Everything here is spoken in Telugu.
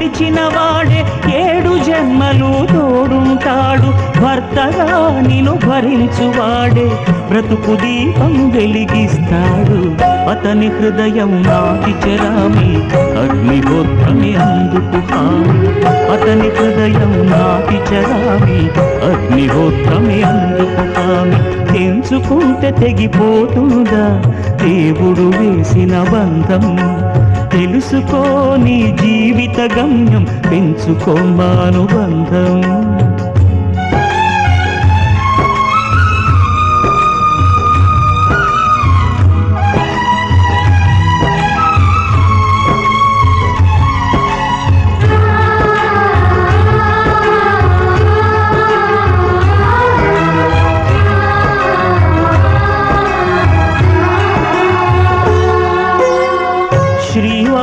నడిచిన వాడే 7 జన్మలు తోడుంటాడు. భర్తగా నిన్ను భరించువాడే బ్రతుకు దీపం వెలిగిస్తాడు. అతని హృదయం నాటి చెరామి అగ్నిహోత్రమే అందుకు హామీ. అతని హృదయం నాటి చెరామి అగ్నిహోత్రమే అందుకు హామీ. తెంచుకుంటే తెగిపోతుందా దేవుడు వేసిన బంధం? తెలుసుకో నీ జీవిత గమ్యం, పెంచుకోమానుబంధం.